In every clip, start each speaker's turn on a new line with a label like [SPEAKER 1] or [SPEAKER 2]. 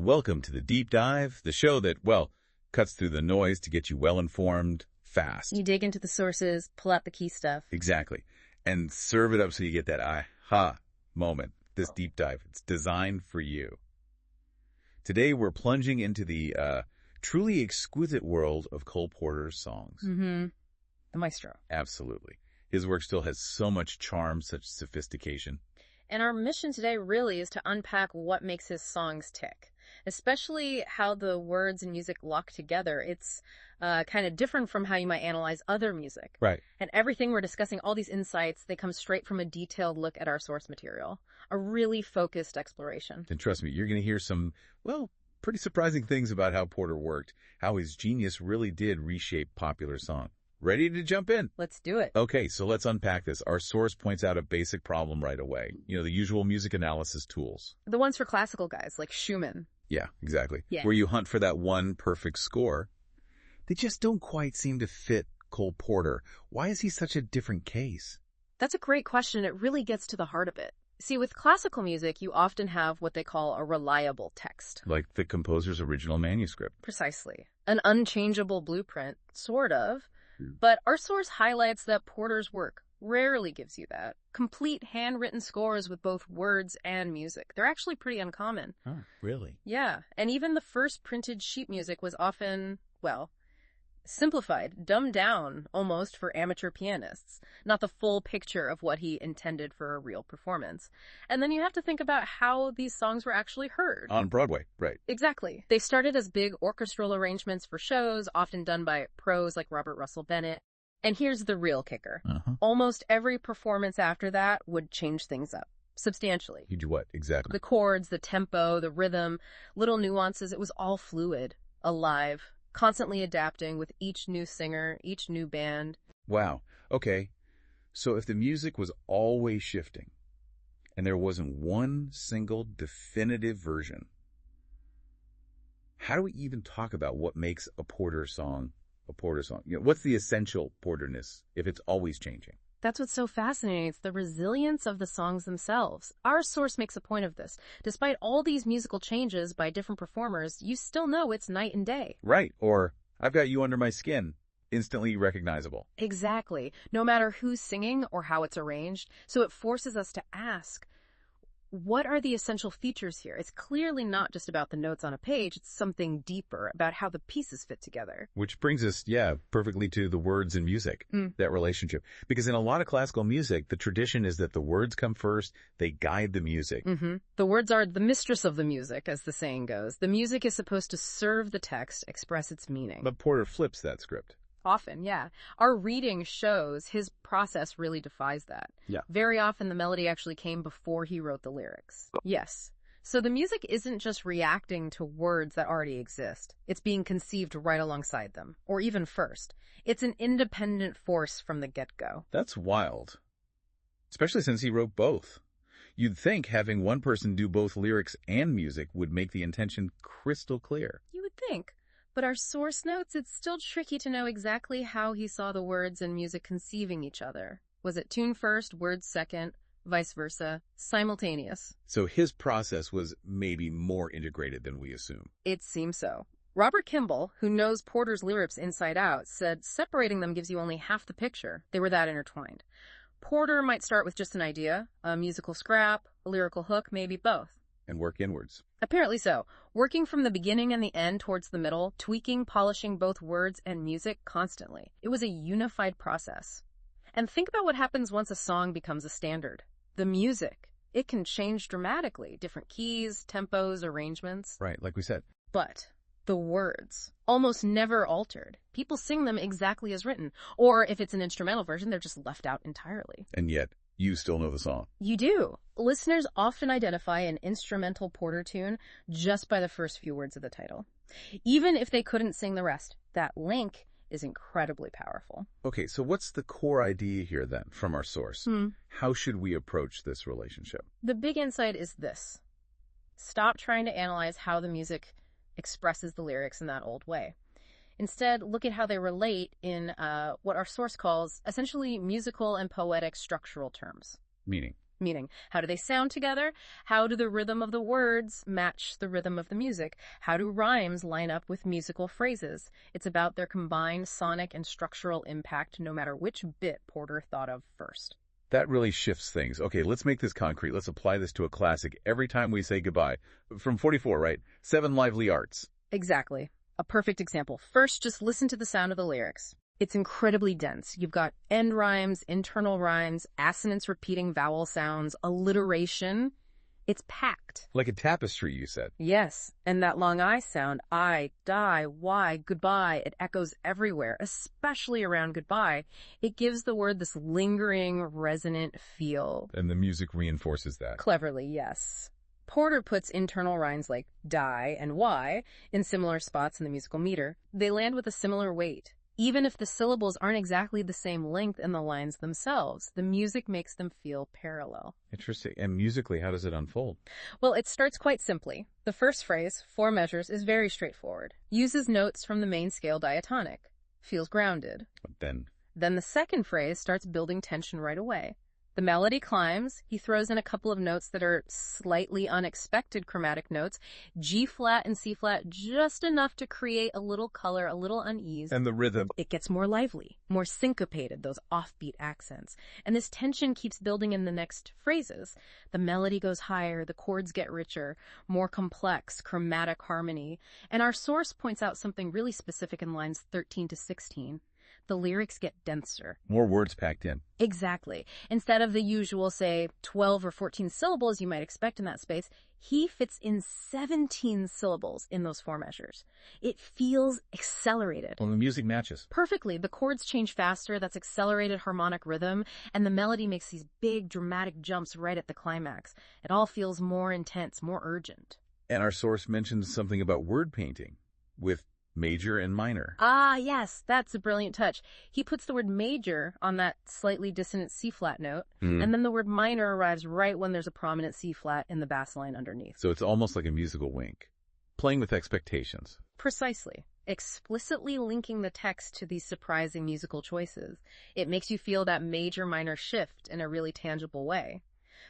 [SPEAKER 1] Welcome to the Deep Dive, the show that, well, cuts through the noise to get you well-informed, fast.
[SPEAKER 2] You dig into the sources, pull out the key stuff.
[SPEAKER 1] Exactly. And serve it up so you get that aha moment. This deep dive, it's designed for you. Today, we're plunging into the truly exquisite world of Cole Porter's songs.
[SPEAKER 2] Mm-hmm. The maestro.
[SPEAKER 1] Absolutely. His work still has so much charm, such sophistication.
[SPEAKER 2] And our mission today really is to unpack what makes his songs tick, especially how the words and music lock together. It's kind of different from how you might analyze other music.
[SPEAKER 1] Right.
[SPEAKER 2] And everything we're discussing, all these insights, they come straight from a detailed look at our source material, a really focused exploration.
[SPEAKER 1] And trust me, you're going to hear some, well, pretty surprising things about how Porter worked, how his genius really did reshape popular song. Ready to jump in?
[SPEAKER 2] Let's do it.
[SPEAKER 1] Okay, so let's unpack this. Our source points out a basic problem right away. You know, the usual music analysis tools.
[SPEAKER 2] The ones for classical guys, like Schumann.
[SPEAKER 1] Yeah, exactly.
[SPEAKER 2] Yeah.
[SPEAKER 1] Where you hunt for that one perfect score. They just don't quite seem to fit Cole Porter. Why is he such a different case?
[SPEAKER 2] That's a great question. It really gets to the heart of it. See, with classical music, you often have what they call a reliable text.
[SPEAKER 1] Like the composer's original manuscript.
[SPEAKER 2] Precisely. An unchangeable blueprint, sort of. But our source highlights that Porter's work rarely gives you that. Complete handwritten scores with both words and music. They're actually pretty uncommon.
[SPEAKER 1] Oh, really?
[SPEAKER 2] Yeah. And even the first printed sheet music was often, well, simplified, dumbed down almost for amateur pianists, not the full picture of what he intended for a real performance. And then you have to think about how these songs were actually heard.
[SPEAKER 1] On Broadway, right.
[SPEAKER 2] Exactly. They started as big orchestral arrangements for shows, often done by pros like Robert Russell Bennett. And here's the real kicker. Almost every performance after that would change things up substantially.
[SPEAKER 1] You do what, exactly?
[SPEAKER 2] The chords, the tempo, the rhythm, little nuances, it was all fluid, alive, constantly adapting with each new singer, each new band.
[SPEAKER 1] Wow. Okay. So if the music was always shifting and there wasn't one single definitive version, how do we even talk about what makes a Porter song a Porter song? You know, what's the essential Porterness if it's always changing?
[SPEAKER 2] That's what's so fascinating. It's the resilience of the songs themselves. Our source makes a point of this. Despite all these musical changes by different performers, you still know it's night and day.
[SPEAKER 1] Right. Or, I've got you under my skin. Instantly recognizable.
[SPEAKER 2] Exactly. No matter who's singing or how it's arranged. So it forces us to ask, what are the essential features here? It's clearly not just about the notes on a page. It's something deeper about how the pieces fit together.
[SPEAKER 1] Which brings us, perfectly to the words and music, that relationship. Because in a lot of classical music, the tradition is that the words come first, they guide the music.
[SPEAKER 2] The words are the mistress of the music, as the saying goes. The music is supposed to serve the text, express its meaning.
[SPEAKER 1] But Porter flips that script.
[SPEAKER 2] Often, yeah. Our reading shows his process really defies that.
[SPEAKER 1] Yeah.
[SPEAKER 2] Very often the melody actually came before he wrote the lyrics. Yes. So the music isn't just reacting to words that already exist. It's being conceived right alongside them, or even first. It's an independent force from the get-go.
[SPEAKER 1] That's wild. Especially since he wrote both. You'd think having one person do both lyrics and music would make the intention crystal clear.
[SPEAKER 2] You would think. But our source notes, it's still tricky to know exactly how he saw the words and music conceiving each other. Was it tune first, words second, vice versa, simultaneous?
[SPEAKER 1] So his process was maybe more integrated than we assume.
[SPEAKER 2] It seems so. Robert Kimball, who knows Porter's lyrics inside out, said separating them gives you only half the picture. They were that intertwined. Porter might start with just an idea, a musical scrap, a lyrical hook, maybe both.
[SPEAKER 1] And work inwards.
[SPEAKER 2] Apparently so. Working from the beginning and the end towards the middle, tweaking, polishing both words and music constantly. It was a unified process. And think about what happens once a song becomes a standard. The music. It can change dramatically. Different keys, tempos, arrangements.
[SPEAKER 1] Right, like we said.
[SPEAKER 2] But the words, almost never altered. People sing them exactly as written. Or if it's an instrumental version, they're just left out entirely.
[SPEAKER 1] And yet, you still know the song.
[SPEAKER 2] You do. Listeners often identify an instrumental Porter tune just by the first few words of the title. Even if they couldn't sing the rest, that link is incredibly powerful.
[SPEAKER 1] Okay, so what's the core idea here then from our source? How should we approach this relationship?
[SPEAKER 2] The big insight is this. Stop trying to analyze how the music expresses the lyrics in that old way. Instead, look at how they relate in what our source calls essentially musical and poetic structural terms.
[SPEAKER 1] Meaning?
[SPEAKER 2] Meaning, how do they sound together? How do the rhythm of the words match the rhythm of the music? How do rhymes line up with musical phrases? It's about their combined sonic and structural impact, no matter which bit Porter thought of first.
[SPEAKER 1] That really shifts things. Okay, let's make this concrete. Let's apply this to a classic every time we say goodbye. From 44, right? 7 Lively Arts.
[SPEAKER 2] Exactly. A perfect example. First, just listen to the sound of the lyrics. It's incredibly dense. You've got end rhymes, internal rhymes, assonance repeating vowel sounds, alliteration. It's packed.
[SPEAKER 1] Like a tapestry, you said.
[SPEAKER 2] Yes, and that long I sound, I, die, why, goodbye, it echoes everywhere, especially around goodbye. It gives the word this lingering, resonant feel.
[SPEAKER 1] And the music reinforces that.
[SPEAKER 2] Cleverly, yes. Porter puts internal rhymes like die and why in similar spots in the musical meter. They land with a similar weight. Even if the syllables aren't exactly the same length in the lines themselves, the music makes them feel parallel.
[SPEAKER 1] Interesting. And musically, how does it unfold?
[SPEAKER 2] Well, it starts quite simply. The first phrase, 4 measures, is very straightforward. Uses notes from the main scale diatonic. Feels grounded.
[SPEAKER 1] But then
[SPEAKER 2] the second phrase starts building tension right away. The melody climbs. He throws in a couple of notes that are slightly unexpected chromatic notes, G-flat and C-flat, just enough to create a little color, a little unease.
[SPEAKER 1] And the rhythm.
[SPEAKER 2] It gets more lively, more syncopated, those offbeat accents. And this tension keeps building in the next phrases. The melody goes higher, the chords get richer, more complex, chromatic harmony. And our source points out something really specific in lines 13 to 16. The lyrics get denser.
[SPEAKER 1] More words packed in.
[SPEAKER 2] Exactly. Instead of the usual, say, 12 or 14 syllables you might expect in that space, he fits in 17 syllables in those 4 measures. It feels accelerated.
[SPEAKER 1] Well, the music matches.
[SPEAKER 2] Perfectly. The chords change faster, that's accelerated harmonic rhythm, and the melody makes these big dramatic jumps right at the climax. It all feels more intense, more urgent.
[SPEAKER 1] And our source mentions something about word painting with major and minor.
[SPEAKER 2] Ah, yes, that's a brilliant touch. He puts the word major on that slightly dissonant C-flat note, and then the word minor arrives right when there's a prominent C-flat in the bass line underneath.
[SPEAKER 1] So it's almost like a musical wink. Playing with expectations.
[SPEAKER 2] Precisely. Explicitly linking the text to these surprising musical choices. It makes you feel that major-minor shift in a really tangible way.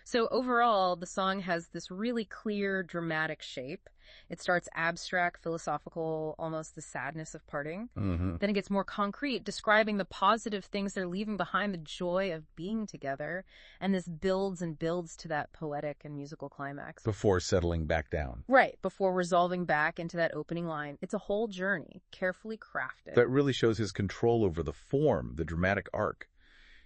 [SPEAKER 2] So overall, the song has this really clear, dramatic shape. It starts abstract, philosophical, almost the sadness of parting. Then it gets more concrete, describing the positive things they're leaving behind, the joy of being together. And this builds and builds to that poetic and musical climax.
[SPEAKER 1] Before settling back down.
[SPEAKER 2] Right, before resolving back into that opening line. It's a whole journey, carefully crafted.
[SPEAKER 1] That really shows his control over the form, the dramatic arc.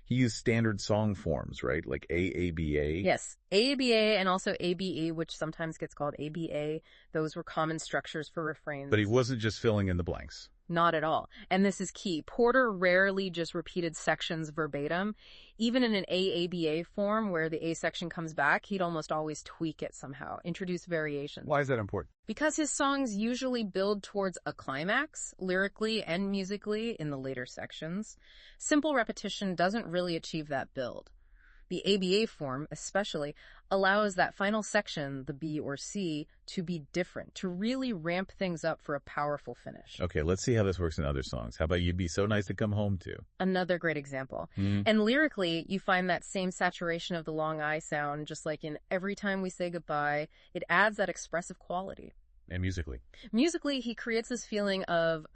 [SPEAKER 1] He used standard song forms, right? Like AABA.
[SPEAKER 2] Yes, AABA and also ABE, which sometimes gets called ABA. Those were common structures for refrains.
[SPEAKER 1] But he wasn't just filling in the blanks.
[SPEAKER 2] Not at all. And this is key. Porter rarely just repeated sections verbatim. Even in an AABA form where the A section comes back, he'd almost always tweak it somehow, introduce variations.
[SPEAKER 1] Why is that important?
[SPEAKER 2] Because his songs usually build towards a climax, lyrically and musically, in the later sections. Simple repetition doesn't really achieve that build. The ABA form, especially, allows that final section, the B or C, to be different, to really ramp things up for a powerful finish.
[SPEAKER 1] Okay, let's see how this works in other songs. How about You'd Be So Nice to Come Home To?
[SPEAKER 2] Another great example. And lyrically, you find that same saturation of the long I sound, just like in Every Time We Say Goodbye. It adds that expressive quality.
[SPEAKER 1] And musically?
[SPEAKER 2] Musically, he creates this feeling of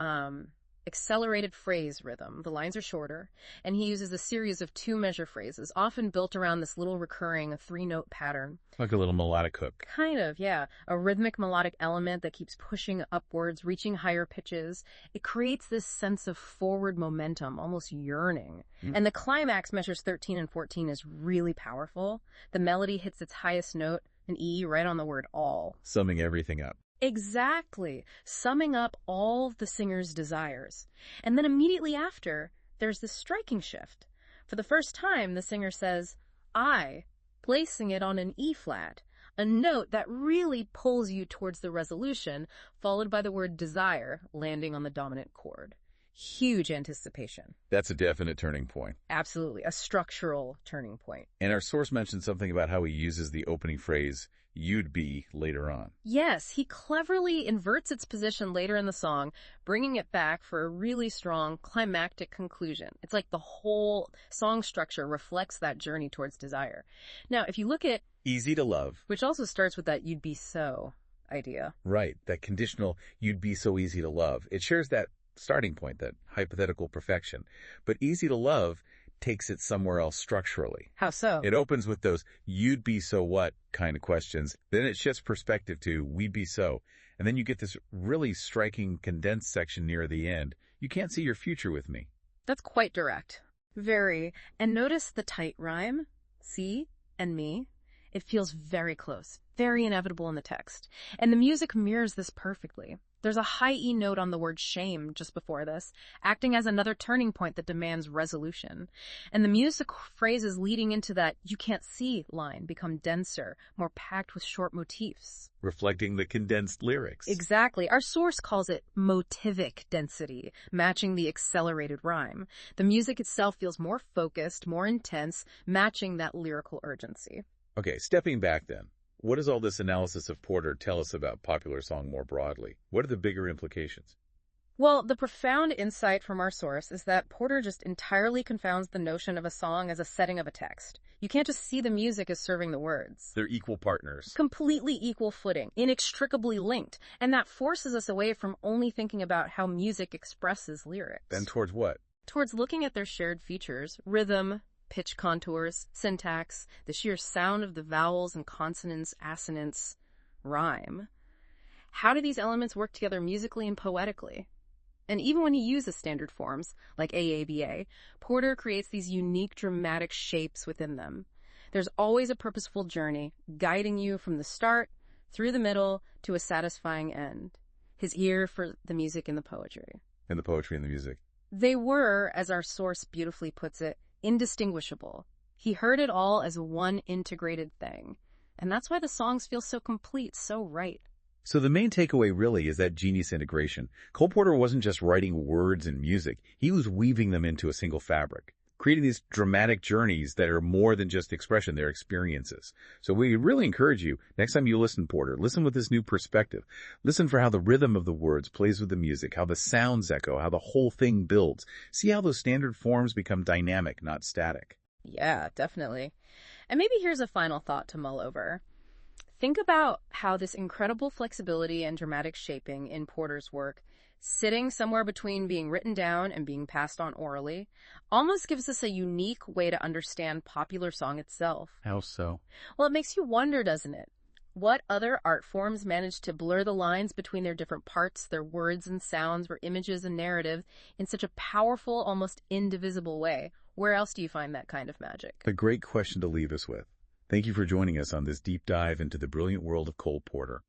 [SPEAKER 2] accelerated phrase rhythm. The lines are shorter, and he uses a series of 2-measure phrases, often built around this little recurring 3-note pattern.
[SPEAKER 1] Like a little melodic hook.
[SPEAKER 2] Kind of, yeah. A rhythmic melodic element that keeps pushing upwards, reaching higher pitches. It creates this sense of forward momentum, almost yearning. And the climax, measures 13 and 14, is really powerful. The melody hits its highest note, an E, right on the word all.
[SPEAKER 1] Summing everything up.
[SPEAKER 2] Exactly. Summing up all of the singer's desires. And then immediately after, there's this striking shift. For the first time, the singer says, I, placing it on an E flat, a note that really pulls you towards the resolution, followed by the word desire landing on the dominant chord. Huge anticipation.
[SPEAKER 1] That's a definite turning point.
[SPEAKER 2] Absolutely. A structural turning point.
[SPEAKER 1] And our source mentioned something about how he uses the opening phrase, "you'd be," later on.
[SPEAKER 2] Yes, he cleverly inverts its position later in the song, bringing it back for a really strong climactic conclusion. It's like the whole song structure reflects that journey towards desire. Now, if you look at
[SPEAKER 1] Easy to love.
[SPEAKER 2] which also starts with that "you'd be so" idea.
[SPEAKER 1] Right, that conditional, "you'd be so easy to love." It shares that starting point, that hypothetical perfection. But easy to love takes it somewhere else structurally.
[SPEAKER 2] How so?
[SPEAKER 1] It opens with those "you'd be so what" kind of questions. Then it shifts perspective to "we'd be so." And then you get this really striking condensed section near the end. "You can't see your future with me."
[SPEAKER 2] That's quite direct. Very. And notice the tight rhyme, see and me. It feels very close, very inevitable in the text. And the music mirrors this perfectly. There's a high E note on the word shame just before this, acting as another turning point that demands resolution. And the music phrases leading into that "you can't see" line become denser, more packed with short motifs.
[SPEAKER 1] Reflecting the condensed lyrics.
[SPEAKER 2] Exactly. Our source calls it motivic density, matching the accelerated rhyme. The music itself feels more focused, more intense, matching that lyrical urgency.
[SPEAKER 1] Okay, stepping back then. What does all this analysis of Porter tell us about popular song more broadly? What are the bigger implications?
[SPEAKER 2] Well, the profound insight from our source is that Porter just entirely confounds the notion of a song as a setting of a text. You can't just see the music as serving the words.
[SPEAKER 1] They're equal partners.
[SPEAKER 2] Completely equal footing, inextricably linked, and that forces us away from only thinking about how music expresses lyrics.
[SPEAKER 1] And towards what?
[SPEAKER 2] Towards looking at their shared features, rhythm, pitch contours, syntax, the sheer sound of the vowels and consonants, assonance, rhyme. How do these elements work together musically and poetically? And even when he uses standard forms, like AABA, Porter creates these unique dramatic shapes within them. There's always a purposeful journey, guiding you from the start, through the middle, to a satisfying end. His ear for the music and the poetry.
[SPEAKER 1] And the poetry and the music.
[SPEAKER 2] They were, as our source beautifully puts it, indistinguishable. He heard it all as one integrated thing. And that's why the songs feel so complete, so right.
[SPEAKER 1] So the main takeaway really is that genius integration. Cole Porter wasn't just writing words and music. He was weaving them into a single fabric, creating these dramatic journeys that are more than just expression, they're experiences. So we really encourage you, next time you listen, Porter, listen with this new perspective. Listen for how the rhythm of the words plays with the music, how the sounds echo, how the whole thing builds. See how those standard forms become dynamic, not static.
[SPEAKER 2] Yeah, definitely. And maybe here's a final thought to mull over. Think about how this incredible flexibility and dramatic shaping in Porter's work, sitting somewhere between being written down and being passed on orally, almost gives us a unique way to understand popular song itself.
[SPEAKER 1] How so?
[SPEAKER 2] Well, it makes you wonder, doesn't it? What other art forms manage to blur the lines between their different parts, their words and sounds, or images and narrative in such a powerful, almost indivisible way? Where else do you find that kind of magic?
[SPEAKER 1] A great question to leave us with. Thank you for joining us on this deep dive into the brilliant world of Cole Porter.